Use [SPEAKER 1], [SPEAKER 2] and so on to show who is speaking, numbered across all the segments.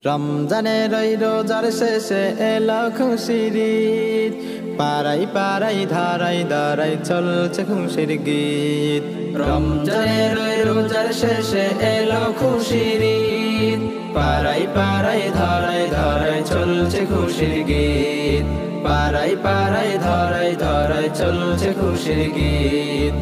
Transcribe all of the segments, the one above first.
[SPEAKER 1] রমজানের ওই রোজার শেষে এলো খুশির ঈদ, পাড়ায় পাড়ায় ধারায় ধারায় চলছে খুশির গীত। রমজানের ওই রোজার শেষে এলো খুশির ঈদ, পাড়ায় পাড়ায় ধারায় ধারায় চলছে খুশির গীত। পাড়ায় পাড়ায় ধারায় ধারায় চলছে খুশির গীত।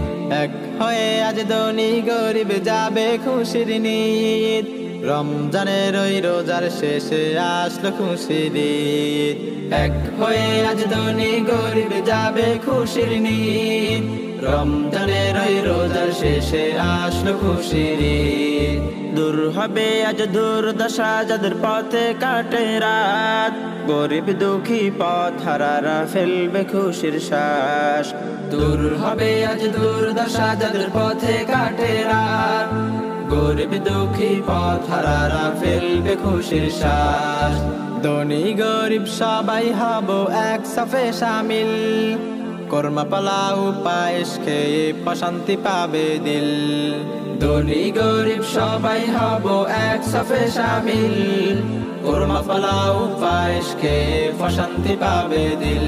[SPEAKER 1] এক হয়ে আজ ধনী গরিব যাবে খুশির নিদ, রমজানের ওই রোজার শেষে আসলো খুশির ঈদ। এক হয়ে আজ ধনী গরিব যাবে খুশির নিদ, রমজানের ওই রোজার শেষে আসলো খুশির ঈদ। দূর হবে আজ দুর্দশা যাদের পথে কাটে রাত, গরিব দুঃখী পথ হারারা ফেলবে খুশির শ্বাস। দূর হবে আজ দুর্দশা যাদের পথে কাটে রাত, গরিব দুঃখী পথ হারারা ফেলবে খুশির শ্বাস। ধনী গরিব সবাই হব এক সাফে শামিল, কর্মা পালাও পায়েস খেয়ে প্রশান্তি পাবে দিল। ধনী গরিব সবাই হব এক সাফে শামিল, কর্মা পালাও পায়েস খেয়ে প্রশান্তি পাবে দিল।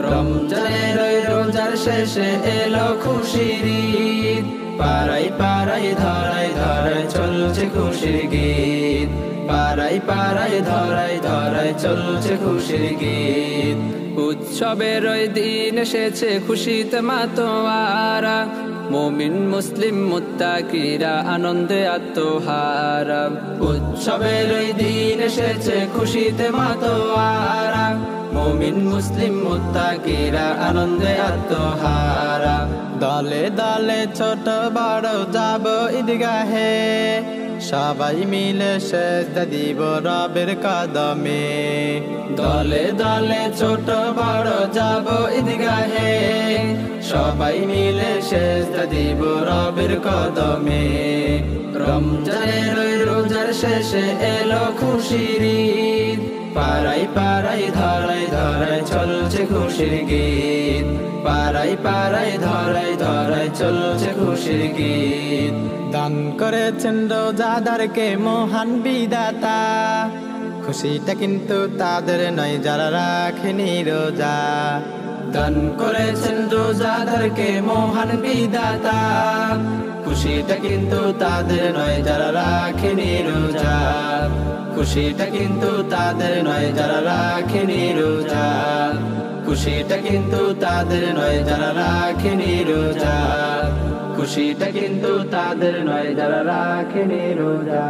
[SPEAKER 1] রমজানের ওই রোজার শেষে এলো খুশির ঈদ, পাড়ায় পাড়ায় ধারায় ধারায় চলছে খুশির গীত। পাড়ায় পাড়ায় ধারায় ধারায় চলছে খুশির গীত। উৎসবের ওই দিন এসেছে খুশিতে মাতোয়ারা, মুমিন মুসলিম মুত্তাকিরা আনন্দে আত্মহারা। উৎসবের ওই দিন এসেছে খুশিতে মাতোয়ারা, মুমিন মুসলিম মুত্তাকিরা আনন্দে আত্মহারা। দলে দলে ছোট বড় যাব ঈদগাহে, সবাই মিলে সেজদা দিব রবের কদমে। দলে দলে ছোট বড় যাব ঈদগাহে, সবাই মিলে সেজদা দিব রবের কদমে। রমজানের ওই রোজার শেষে এলো খুশির ঈদ, পাড়ায় পাড়ায় ধারায় ধারায় চলছে খুশির গীত। পাড়ায় পাড়ায় ধারায় ধারায় চলছে খুশির গীত। দান করেছেন রোজাদারকে মহান বিধাতা, খুশিটা কিন্তু তাদের নয় যারা রাখেনি রোজা। দান করেছেন রোজাদারকে মহান বিধাতা, খুশিটা কিন্তু তাদের নয় যারা রাখেনি রোজা। খুশিটা কিন্তু তাদের নয় যারা রাখেনি রোজা। খুশিটা কিন্তু তাদের নয় যারা রাখেনি রোজা। খুশিটা কিন্তু তাদের নয় যারা রাখেনি রোজা।